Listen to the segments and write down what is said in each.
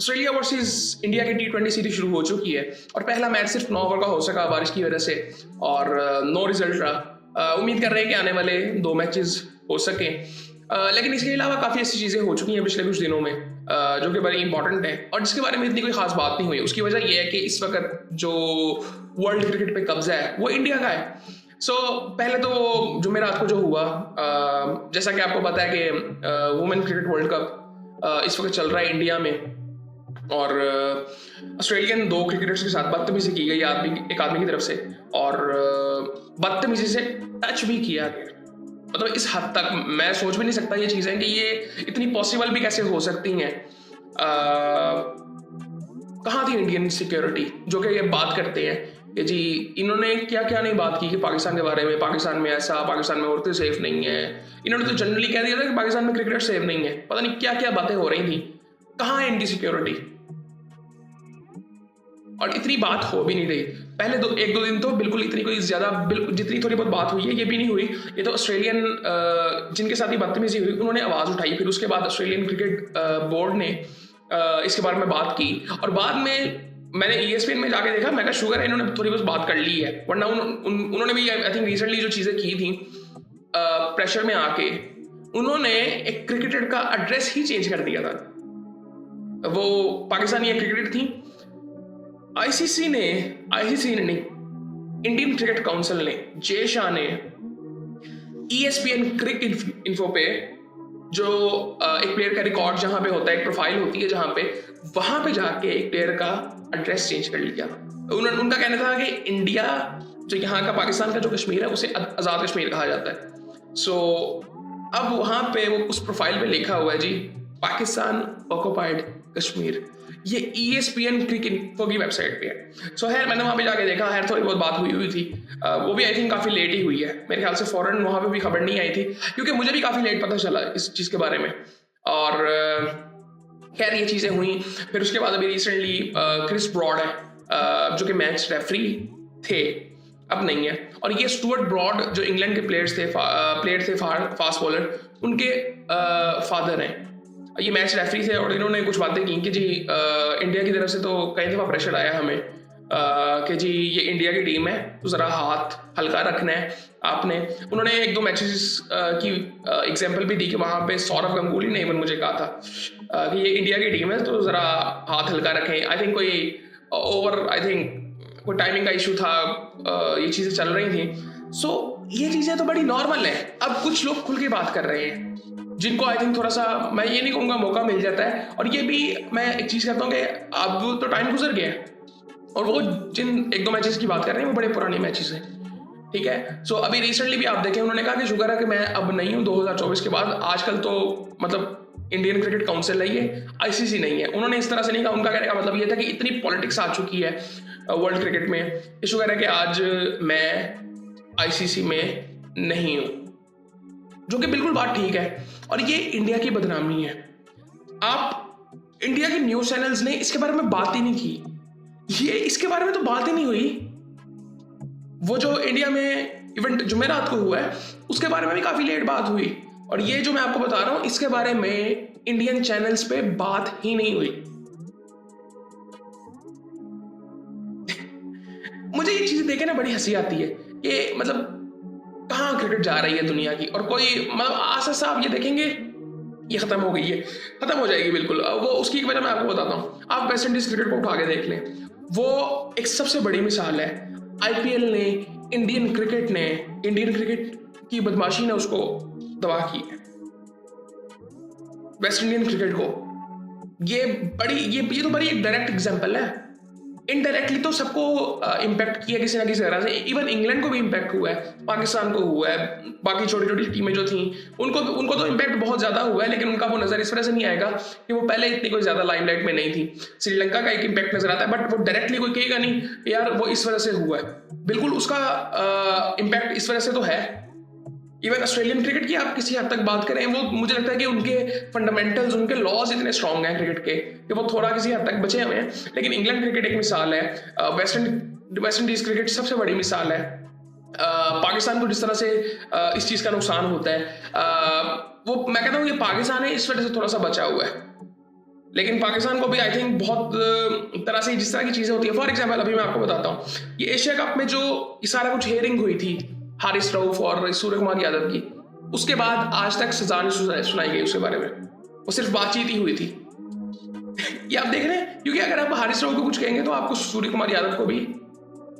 Australia versus India की T20 series शुरू हो चुकी है और पहला मैच सिर्फ 9 ओवर का हो सका बारिश की वजह से और नो रिजल्ट रहा। उम्मीद कर रहे हैं कि आने वाले 2 मैचेस हो सकें, लेकिन इसके अलावा काफ़ी ऐसी चीज़ें हो चुकी हैं पिछले कुछ दिनों में जो कि बड़ी इंपॉर्टेंट है और जिसके बारे में इतनी कोई खास बात नहीं हुई। उसकी वजह यह है कि इस वक्त जो वर्ल्ड क्रिकेट पे कब्जा है वो इंडिया का है। पहले तो जुमेरात को जो हुआ, जैसा कि आपको पता है कि वुमेन क्रिकेट वर्ल्ड कप इस वक्त चल रहा है इंडिया में और ऑस्ट्रेलियन 2 क्रिकेटर्स के साथ बदतमीजी की गई एक आदमी की तरफ से और बदतमीजी से टच भी किया गया। मतलब इस हद तक मैं सोच भी नहीं सकता ये चीज़ें कि ये इतनी पॉसिबल भी कैसे हो सकती हैं। कहाँ थी इंडियन सिक्योरिटी जो कि ये बात करते हैं कि जी इन्होंने क्या क्या नहीं बात की कि पाकिस्तान के बारे में, पाकिस्तान में ऐसा, पाकिस्तान में औरतें सेफ नहीं है। इन्होंने तो जनरली कह दिया था कि पाकिस्तान में क्रिकेटर सेफ नहीं है। पता नहीं क्या क्या बातें हो रही थी। कहाँ है इनकी सिक्योरिटी? और इतनी बात हो भी नहीं रही। पहले 1-2 दिन तो बिल्कुल इतनी कोई ज्यादा जितनी थोड़ी बहुत बात हुई है ये भी नहीं हुई। ये तो ऑस्ट्रेलियन जिनके साथ ही बदतमीजी हुई उन्होंने आवाज उठाई, फिर उसके बाद ऑस्ट्रेलियन क्रिकेट बोर्ड ने इसके बारे में बात की और बाद में मैंने ESPN में जाके देखा, मैं कहा शुगर है इन्होंने थोड़ी बहुत बात कर ली है, वरना उन्होंने भी आई थिंक रिसेंटली जो चीजें की थी प्रेशर में आके उन्होंने एक क्रिकेटर का एड्रेस ही चेंज कर दिया था। वो पाकिस्तानी एक क्रिकेटर थी। आईसीसी ने नहीं, इंडियन क्रिकेट काउंसिल ने, जे शाह ने ESPN क्रिकेट इन्फो पे जो एक प्लेयर का रिकॉर्ड जहां पे होता है, एक प्रोफाइल होती है जहां पे, वहां पे जाके एक प्लेयर का एड्रेस चेंज कर लिया। उनका कहना था कि इंडिया जो यहाँ का पाकिस्तान का जो कश्मीर है उसे आज़ाद कश्मीर कहा जाता है। अब वहां पे वो उस प्रोफाइल पे लिखा हुआ है जी पाकिस्तान ऑक्युपाइड कश्मीर। ये ESPN क्रिकेट इन्फो की वेबसाइट पे है। खैर मैंने वहां पे जाके देखा, थोड़ी बहुत बात हुई थी। वो भी आई थिंक काफी लेट ही हुई है, मेरे ख्याल से फौरन वहां पे भी खबर नहीं आई थी क्योंकि मुझे भी काफी लेट पता चला इस चीज के बारे में। और खैर ये चीजें हुई। फिर उसके बाद अभी रिसेंटली क्रिस ब्रॉड है जो कि मैच रेफरी थे, अब नहीं है, और ये स्टुअर्ट ब्रॉड जो इंग्लैंड के प्लेयर थे फास्ट बॉलर, उनके फादर हैं। ये मैच रेफरी थे और इन्होंने कुछ बातें की कि जी इंडिया की तरफ से तो कई दफ़ा प्रेशर आया हमें कि जी ये इंडिया की टीम है तो ज़रा हाथ हल्का रखना है आपने। उन्होंने 1-2 मैचेस की एग्जांपल भी दी कि वहाँ पे सौरव गंगुली ने इवन मुझे कहा था कि ये इंडिया की टीम है तो ज़रा हाथ हल्का रखें। आई थिंक कोई टाइमिंग का इशू था, ये चीज़ें चल रही थी। ये चीज़ें तो बड़ी नॉर्मल है। अब कुछ लोग खुल के बात कर रहे हैं जिनको आई थिंक थोड़ा सा, मैं ये नहीं कहूँगा मौका मिल जाता है, और ये भी मैं एक चीज़ कहता हूँ कि अब तो टाइम गुजर गया है और वो जिन 1-2 मैचेस की बात कर रहे हैं वो बड़े पुराने मैचेस हैं, ठीक है। अभी रिसेंटली भी आप देखें, उन्होंने कहा कि शुक्र है कि मैं अब नहीं हूँ 2024 के बाद। आजकल तो मतलब इंडियन क्रिकेट काउंसिल है ये, ICC नहीं है। उन्होंने इस तरह से नहीं कहा, उनका कहने का मतलब ये था कि इतनी पॉलिटिक्स आ चुकी है वर्ल्ड क्रिकेट में, शुक्र है कि आज मैं ICC में नहीं हूँ, जो कि बिल्कुल बात ठीक है। और ये इंडिया की बदनामी है। आप इंडिया के न्यूज़ चैनल्स ने इसके बारे में बात ही नहीं की। ये इसके बारे में तो बात ही नहीं हुई। वो जो इंडिया में इवेंट जुमेरात को हुआ है उसके बारे में भी काफी लेट बात हुई, और ये जो मैं आपको बता रहा हूं इसके बारे में इंडियन चैनल्स पे बात ही नहीं हुई। मुझे ये चीजें देखे ना बड़ी हंसी आती है कि मतलब कहाँ क्रिकेट जा रही है दुनिया की, और कोई मतलब आशा साहब ये देखेंगे ये खत्म हो गई है, खत्म हो जाएगी बिल्कुल। वो उसकी वजह मैं आपको बताता हूँ। आप वेस्ट इंडीज क्रिकेट को उठा के देख लें, वो एक सबसे बड़ी मिसाल है। IPL ने, इंडियन क्रिकेट की बदमाशी ने उसको तबाह की है, वेस्ट इंडियन क्रिकेट को। ये तो बड़ी एक डायरेक्ट एग्जांपल है। इनडायरेक्टली तो सबको इम्पैक्ट किया किसी ना किसी तरह से। इवन इंग्लैंड को भी इम्पैक्ट हुआ है, पाकिस्तान को हुआ है, बाकी छोटी छोटी टीमें जो थी उनको तो इम्पैक्ट बहुत ज्यादा हुआ है, लेकिन उनका वो नजर इस वजह से नहीं आएगा कि वो पहले इतनी कोई ज्यादा लाइमलाइट में नहीं थी। श्रीलंका का एक इम्पैक्ट नजर आता है, बट वो डायरेक्टली कोई कहेगा नहीं यार वो इस वजह से हुआ है। बिल्कुल उसका इम्पैक्ट इस वजह से तो है। इवन ऑस्ट्रेलियन क्रिकेट की आप किसी हद तक बात करें, वो मुझे लगता है कि उनके फंडामेंटल्स, उनके लॉज इतने स्ट्रांग हैं क्रिकेट के कि वो थोड़ा किसी हद तक बचे हुए हैं। लेकिन इंग्लैंड क्रिकेट एक मिसाल है, वेस्ट इंडीज क्रिकेट सबसे बड़ी मिसाल है। पाकिस्तान को जिस तरह से इस चीज का नुकसान होता है, वो मैं कहता हूँ ये पाकिस्तान है इस वजह से थोड़ा सा बचा हुआ है। लेकिन पाकिस्तान को भी आई थिंक बहुत तरह से जिस तरह की चीज़ें होती है, फॉर एग्जाम्पल अभी मैं आपको बताता हूँ ये एशिया कप में जो ये सारा कुछ हेयरिंग हुई थी हारिस रऊफ और सूर्य कुमार यादव की, उसके बाद आज तक सजा नहीं सुनाई गई उसके बारे में, वो सिर्फ बातचीत ही हुई थी। ये आप देख रहे हैं, क्योंकि अगर आप हारिस रऊफ को कुछ कहेंगे तो आपको सूर्य कुमार यादव को भी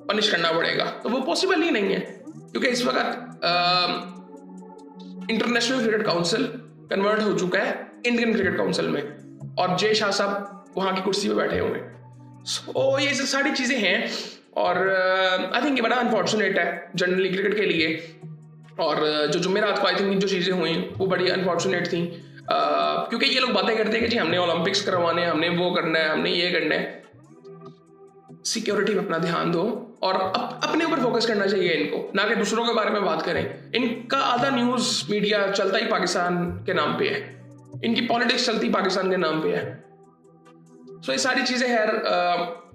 पनिश करना पड़ेगा, तो वो पॉसिबल ही नहीं है, क्योंकि इस वक्त इंटरनेशनल क्रिकेट काउंसिल कन्वर्ट हो चुका है इंडियन क्रिकेट काउंसिल में, और जय शाह साहब वहाँ की कुर्सी पे बैठे हुए हैं। सो ये सारी चीज़ें हैं, और आई थिंक ये बड़ा अनफॉर्चुनेट है जनरली क्रिकेट के लिए। और जो जुमेरात को आई थिंक जो चीज़ें हुई वो बड़ी अनफॉर्चुनेट थी, क्योंकि ये लोग बातें करते हैं कि जी हमने ओलंपिक्स करवाने हैं, हमने वो करना है, हमने ये करना है। सिक्योरिटी पे अपना ध्यान दो और अपने ऊपर फोकस करना चाहिए इनको, ना कि दूसरों के बारे में बात करें। इनका आधा न्यूज़ मीडिया चलता ही पाकिस्तान के नाम पे है, इनकी पॉलिटिक्स चलती पाकिस्तान के नाम पे है। सो ये सारी चीज़ें खैर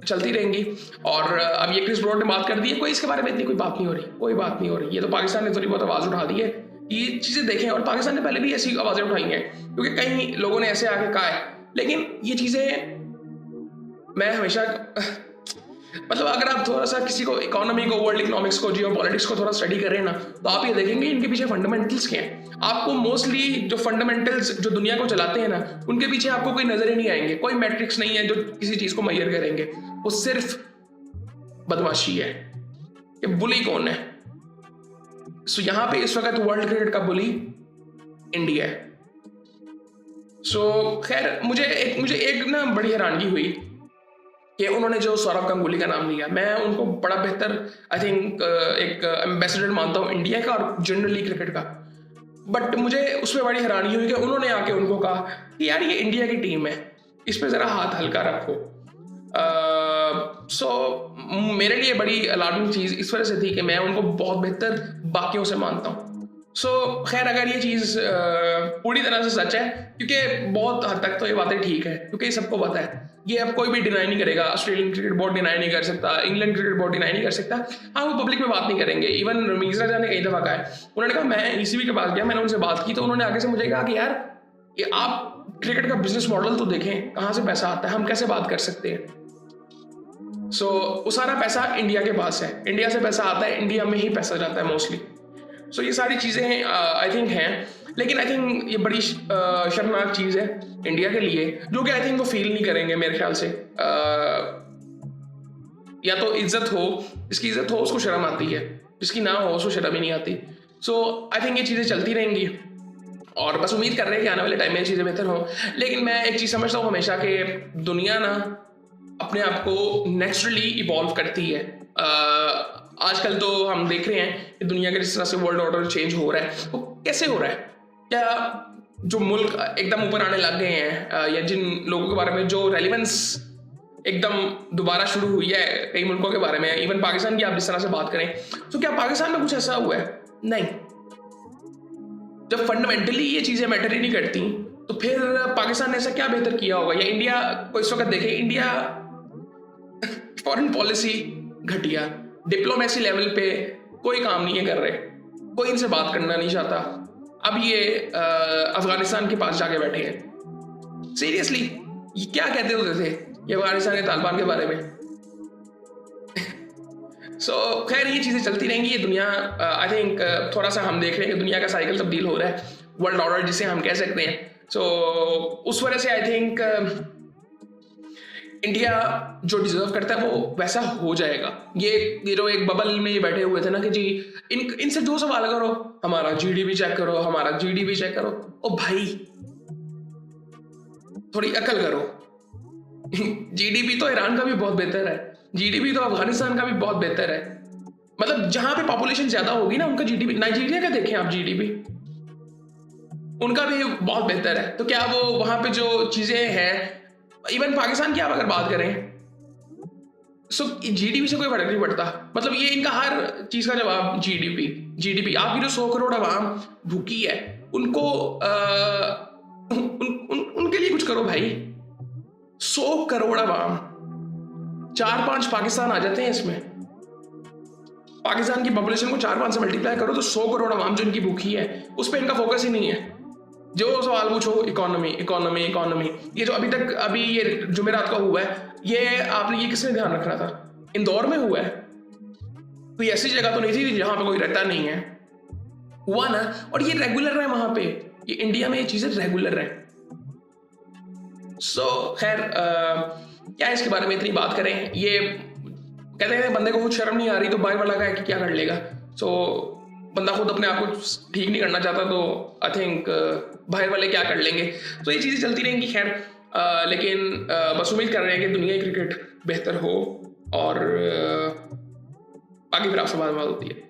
चलती रहेंगी। और अब ये क्रिस ब्रॉड ने बात कर दी है, कोई इसके बारे में इतनी कोई बात नहीं हो रही, कोई बात नहीं हो रही। ये तो पाकिस्तान ने थोड़ी बहुत आवाज़ उठा दी है, ये चीज़ें देखें, और पाकिस्तान ने पहले भी ऐसी आवाज़ें उठाई हैं, क्योंकि कई लोगों ने ऐसे आके कहा है। लेकिन ये चीज़ें मैं हमेशा मतलब अगर आप थोड़ा सा किसी को इकोनॉमी को, वर्ल्ड इकोनॉमिक्स को, जियो पॉलिटिक्स को थोड़ा स्टडी करें ना, तो आप ये देखेंगे इनके पीछे फंडामेंटल्स क्या हैं। आपको मोस्टली जो फंडामेंटल्स जो दुनिया को चलाते हैं ना, उनके पीछे आपको कोई नजर ही नहीं आएंगे, कोई मैट्रिक्स नहीं है जो किसी चीज को मेजर करेंगे, वो सिर्फ बदमाशी है। ये बुली कौन है? सो यहाँ पे इस वक्त वर्ल्ड क्रिकेट का बुली इंडिया है। सो खैर मुझे एक ना बड़ी हैरानगी हुई कि उन्होंने जो सौरव गंगुली का नाम लिया। मैं उनको बड़ा बेहतर आई थिंक एक एम्बेसडर मानता हूँ इंडिया का और जनरली क्रिकेट का, बट मुझे उसमें बड़ी हैरानी हुई कि उन्होंने आके उनको कहा कि यार ये इंडिया की टीम है, इस पर ज़रा हाथ हल्का रखो। सो मेरे लिए बड़ी अलार्मिंग चीज़ इस वजह से थी कि मैं उनको बहुत बेहतर बाकियों से मानता हूँ। सो खैर अगर ये चीज़ पूरी तरह से सच है, क्योंकि बहुत हद तक तो ये बातें ठीक है, क्योंकि सबको पता है, ये अब कोई भी डिनाई नहीं करेगा। ऑस्ट्रेलियन क्रिकेट बोर्ड डिनाई नहीं कर सकता, इंग्लैंड क्रिकेट बोर्ड डिनाई नहीं कर सकता। हाँ, वो पब्लिक में बात नहीं करेंगे। इवन रमीज राजा ने कई दफ़ा कहा है, उन्होंने कहा मैं ईसीबी के पास गया, मैंने उनसे बात की, तो उन्होंने आगे से मुझे कहा कि यार ये आप क्रिकेट का बिजनेस मॉडल तो देखें, कहाँ से पैसा आता है, हम कैसे बात कर सकते हैं। सो वो सारा पैसा इंडिया के पास है, इंडिया से पैसा आता है, इंडिया में ही पैसा जाता है मोस्टली। सो ये सारी चीज़ें आई थिंक हैं, लेकिन आई थिंक ये बड़ी शर्मनाक चीज़ है इंडिया के लिए, जो कि आई थिंक वो फील नहीं करेंगे मेरे ख्याल से। या तो इज्जत हो, जिसकी इज्जत हो उसको शर्म आती है, जिसकी ना हो उसको शर्म ही नहीं आती। सो आई थिंक ये चीज़ें चलती रहेंगी, और बस उम्मीद कर रहे हैं कि आने वाले टाइम में ये चीज़ें बेहतर हों। लेकिन मैं एक चीज़ समझता हूँ हमेशा कि दुनिया ना अपने आप को नेचुरली इवॉल्व करती है। आजकल तो हम देख रहे हैं कि दुनिया के जिस तरह से वर्ल्ड ऑर्डर चेंज हो रहा है, वो कैसे हो रहा है? क्या जो मुल्क एकदम ऊपर आने लग गए हैं, या जिन लोगों के बारे में जो रेलिवेंस एकदम दोबारा शुरू हुई है कई मुल्कों के बारे में, इवन पाकिस्तान की आप जिस तरह से बात करें, तो क्या पाकिस्तान में कुछ ऐसा हुआ है? नहीं। जब फंडामेंटली ये चीज़ें मैटर ही नहीं करती, तो फिर पाकिस्तान ने ऐसा क्या बेहतर किया होगा? या इंडिया को इस वक्त देखें, इंडिया फॉरेन पॉलिसी घटिया, डिप्लोमेसी लेवल पे कोई काम नहीं है कर रहे, कोई इनसे बात करना नहीं चाहता। अब ये अफगानिस्तान के पास जाके बैठे हैं। सीरियसली ये क्या कहते होते थे ये अफगानिस्तान के तालिबान के बारे में? सो खैर ये चीज़ें चलती रहेंगी। ये दुनिया आई थिंक थोड़ा सा हम देख रहे हैं कि दुनिया का साइकिल तब्दील हो रहा है, वर्ल्ड ऑर्डर जिसे हम कह सकते हैं। सो उस वजह से आई थिंक इंडिया जो डिजर्व करता है वो वैसा हो जाएगा। ये जो एक बबल में ये बैठे हुए थे ना कि जी इनसे जो सवाल करो, हमारा जीडीपी चेक करो, हमारा जीडीपी चेक करो। ओ भाई थोड़ी अकल करो। जीडीपी तो ईरान का भी बहुत बेहतर है, जीडीपी तो अफगानिस्तान का भी बहुत बेहतर है। मतलब जहां पे पॉपुलेशन ज्यादा होगी ना, उनका जीडीपी, नाइजीरिया का देखें आप जीडीपी, उनका भी बहुत बेहतर है। तो क्या वो वहां पे जो चीजें हैं, इवन पाकिस्तान की आप अगर बात करें, सो जीडीपी से कोई फर्क नहीं पड़ता। मतलब ये इनका हर चीज का जवाब जीडीपी। आपकी जो 100 करोड़ आवाम भूखी है, उनको उनके लिए कुछ करो भाई। 100 करोड़ आवाम, 4-5 पाकिस्तान आ जाते हैं इसमें। पाकिस्तान की पॉपुलेशन को 4-5 से मल्टीप्लाई करो तो 100 करोड़ आवाम जो इनकी भूखी है, उस पर इनका फोकस ही नहीं है। जो सवाल पूछो इकोनॉमी इकोनॉमी इकोनॉमी। ये जो अभी ये जुमेरात का हुआ है, ये आपने ये किसने ध्यान रख रहा था? इंदौर में हुआ है, कोई ऐसी जगह तो नहीं थी जहां पे कोई रहता नहीं है, हुआ ना। और ये रेगुलर है वहां पे, ये इंडिया में ये चीजें रेगुलर है। सो खैर क्या इसके बारे में इतनी बात करें। ये कहते हैं बंदे को कुछ शर्म नहीं आ रही तो बाहर वाला का है कि क्या कर लेगा। सो बंदा खुद अपने आप को ठीक नहीं करना चाहता तो आई थिंक बाहर वाले क्या कर लेंगे। तो ये चीज़ें चलती रहेंगी खैर। लेकिन बस उम्मीद कर रहे हैं कि दुनिया की क्रिकेट बेहतर हो और बाकी फिर आपसे बात होती है।